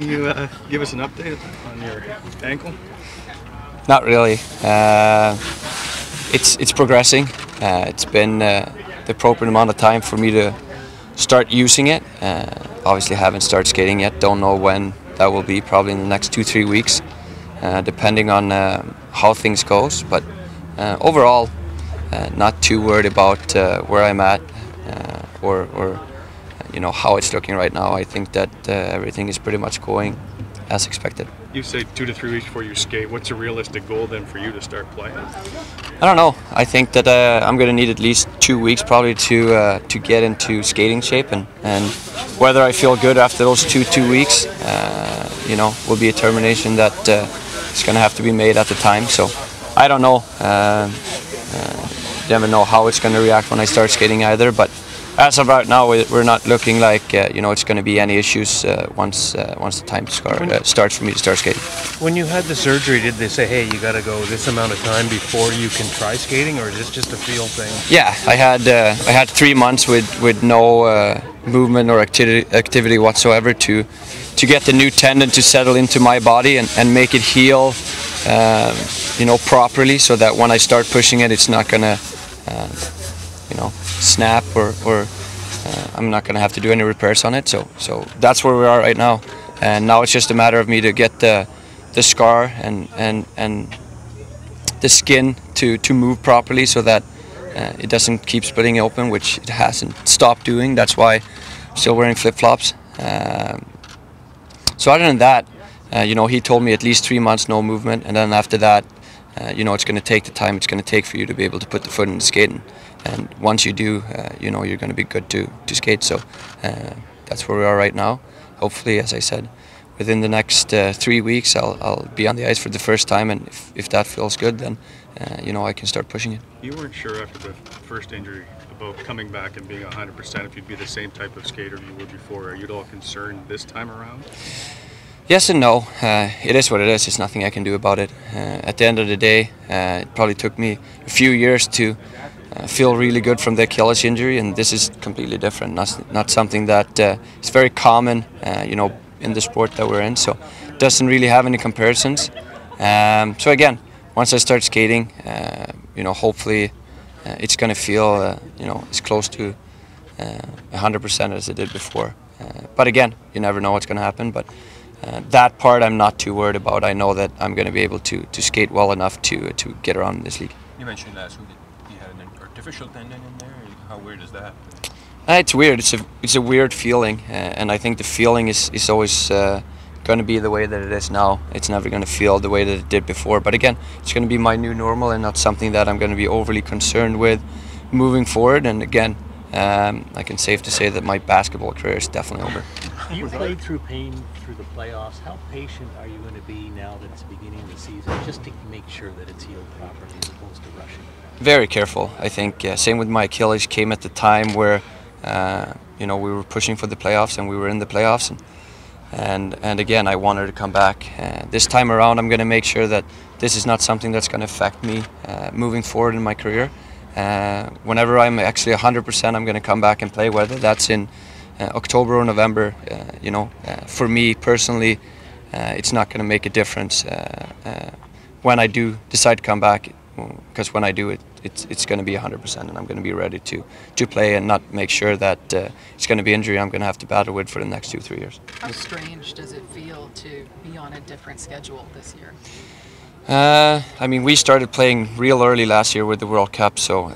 Can you give us an update on your ankle? Not really. It's progressing. It's been the appropriate amount of time for me to start using it. Obviously, haven't started skating yet. Don't know when that will be. Probably in the next 2-3 weeks, depending on how things goes. But overall, not too worried about where I'm at or how it's looking right now. I think that everything is pretty much going as expected. You say 2 to 3 weeks before you skate. What's a realistic goal then for you to start playing? I don't know. I think that I'm going to need at least 2 weeks probably to get into skating shape, and whether I feel good after those two weeks, will be a determination that is going to have to be made at the time. So I don't know. Never know how it's going to react when I start skating either, but as of right now, we're not looking like it's going to be any issues once the time starts for me to start skating. When you had the surgery, did they say, "Hey, you got to go this amount of time before you can try skating," or is this just a feel thing? Yeah, I had 3 months with no movement or activity whatsoever to get the new tendon to settle into my body and make it heal, properly, so that when I start pushing it, it's not gonna snap or I'm not going to have to do any repairs on it. So that's where we are right now, and now it's just a matter of me to get the scar and the skin to move properly, so that it doesn't keep splitting open, which it hasn't stopped doing. That's why I'm still wearing flip-flops. So other than that, he told me at least 3 months no movement, and then after that, it's going to take the time it's going to take for you to be able to put the foot in the skating. And once you do, you're going to be good to skate. So that's where we are right now. Hopefully, as I said, within the next 3 weeks, I'll be on the ice for the first time. And if that feels good, then I can start pushing it. You weren't sure after the first injury about coming back and being 100% if you'd be the same type of skater you were before. Are you at all concerned this time around? Yes and no. It is what it is. There's nothing I can do about it. At the end of the day, it probably took me a few years to feel really good from the Achilles injury, and this is completely different. Not something that is very common, in the sport that we're in. So it doesn't really have any comparisons. So again, once I start skating, hopefully it's going to feel, as close to 100% as it did before. But again, you never know what's going to happen. But that part I'm not too worried about. I know that I'm going to be able to skate well enough to get around in this league. You mentioned last week that you had an artificial tendon in there. How weird is that? It's weird. It's a weird feeling, and I think the feeling is always going to be the way that it is now. It's never going to feel the way that it did before. But again, it's going to be my new normal, and not something that I'm going to be overly concerned with moving forward. And again, I can safe to say that my basketball career is definitely over. You played through pain through the playoffs. How patient are you going to be now that it's the beginning of the season, just to make sure that it's healed properly as opposed to rushing? Very careful. I think same with my Achilles came at the time where we were pushing for the playoffs and we were in the playoffs, and again I wanted to come back. This time around, I'm going to make sure that this is not something that's going to affect me moving forward in my career. Whenever I'm actually 100%, I'm going to come back and play, whether that's in October or November. For me personally, it's not going to make a difference when I do decide to come back, because when I do it's going to be 100%, and I'm going to be ready to play and not make sure that it's going to be injury I'm going to have to battle with for the next 2-3 years. How strange does it feel to be on a different schedule this year? We started playing real early last year with the World Cup, so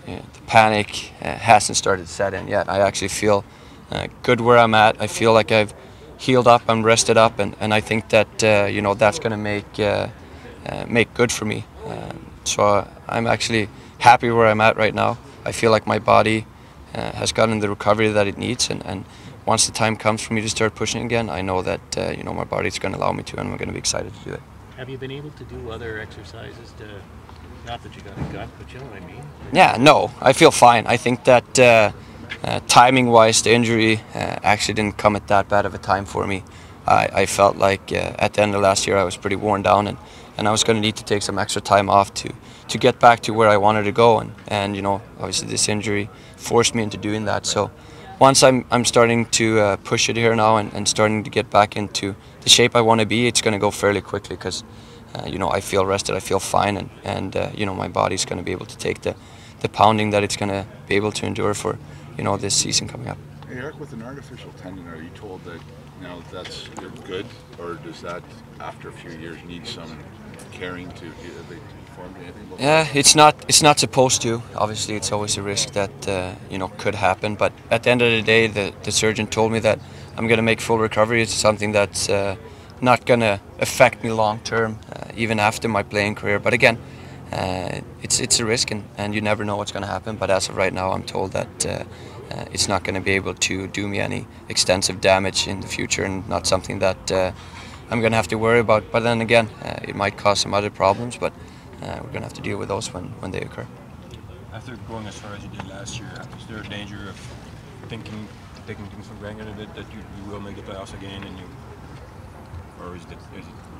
the panic hasn't started to set in yet. I actually feel good where I'm at. I feel like I've healed up, I'm rested up, and I think that that's going to make good for me. So I'm actually happy where I'm at right now. I feel like my body has gotten the recovery that it needs, and once the time comes for me to start pushing again, I know that my body's going to allow me to, and I'm going to be excited to do it. Have you been able to do other exercises to, not that you got a gut, but you know what I mean? Yeah, no, I feel fine. I think that timing-wise, the injury actually didn't come at that bad of a time for me. I felt like at the end of last year I was pretty worn down, and I was going to need to take some extra time off to get back to where I wanted to go, and obviously this injury forced me into doing that. So once I'm starting to push it here now and starting to get back into the shape I want to be, it's going to go fairly quickly because you know, I feel rested, I feel fine, and you know, my body's going to be able to take the pounding that it's going to be able to endure for, you know, this season coming up. Hey Eric, with an artificial tendon, are you told that now that's you're good, or does that after a few years need some caring to they inform you anything about Yeah, it's not supposed to. Obviously, it's always a risk that you know, could happen. But at the end of the day, the surgeon told me that I'm going to make full recovery. It's something that's not going to affect me long term, even after my playing career. But again, it's a risk, and you never know what's going to happen. But as of right now, I'm told that it's not going to be able to do me any extensive damage in the future, and not something that I'm going to have to worry about. But then again, it might cause some other problems, but we're going to have to deal with those when they occur. After going as far as you did last year, is there a danger of taking things for granted a bit that you will make the playoffs again, and or is it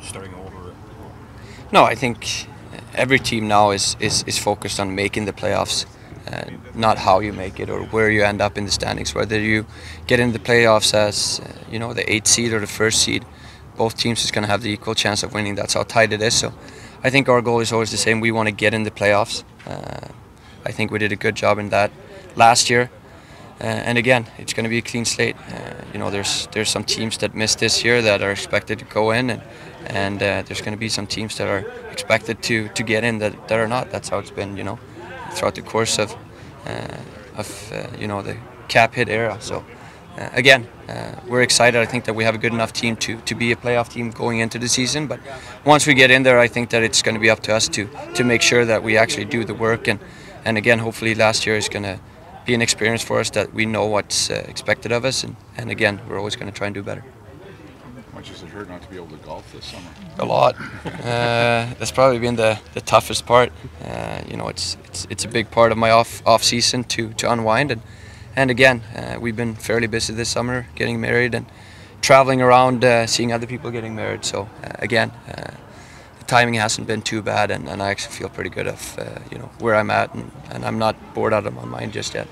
starting over? No, I think every team now is focused on making the playoffs, not how you make it or where you end up in the standings. Whether you get in the playoffs as you know, the 8th seed or the 1st seed, both teams is going to have the equal chance of winning. That's how tight it is. So I think our goal is always the same. We want to get in the playoffs. I think we did a good job in that last year. And again, it's going to be a clean slate. You know, there's some teams that missed this year that are expected to go in, and there's going to be some teams that are expected to get in that are not. That's how it's been, you know, throughout the course of you know, the cap hit era. So again, we're excited. I think that we have a good enough team to be a playoff team going into the season. But once we get in there, I think that it's going to be up to us to make sure that we actually do the work. And again, hopefully last year is going to be an experience for us that we know what's expected of us, and again, we're always going to try and do better. How much does it hurt not to be able to golf this summer? A lot. That's probably been the toughest part. You know, it's a big part of my off season to unwind, and again, we've been fairly busy this summer, getting married and traveling around, seeing other people getting married. So again, the timing hasn't been too bad, and I actually feel pretty good of you know, where I'm at, and I'm not bored out of my mind just yet.